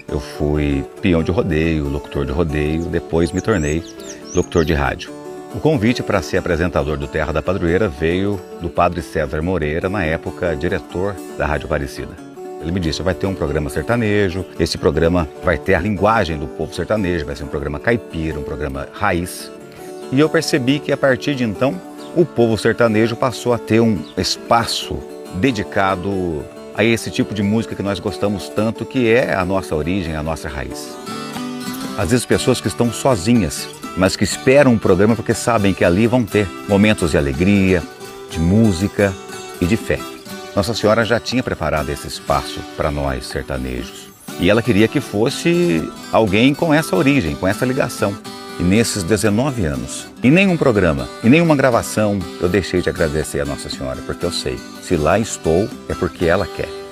Eu fui peão de rodeio, locutor de rodeio, depois me tornei locutor de rádio. O convite para ser apresentador do Terra da Padroeira veio do padre César Moreira, na época diretor da Rádio Aparecida. Ele me disse, vai ter um programa sertanejo, esse programa vai ter a linguagem do povo sertanejo, vai ser um programa caipira, um programa raiz. E eu percebi que a partir de então, o povo sertanejo passou a ter um espaço dedicado a esse tipo de música que nós gostamos tanto, que é a nossa origem, a nossa raiz. Às vezes pessoas que estão sozinhas, mas que esperam um programa porque sabem que ali vão ter momentos de alegria, de música e de fé. Nossa Senhora já tinha preparado esse espaço para nós sertanejos. E ela queria que fosse alguém com essa origem, com essa ligação. E nesses 19 anos, em nenhum programa, em nenhuma gravação, eu deixei de agradecer a Nossa Senhora, porque eu sei, se lá estou, é porque ela quer.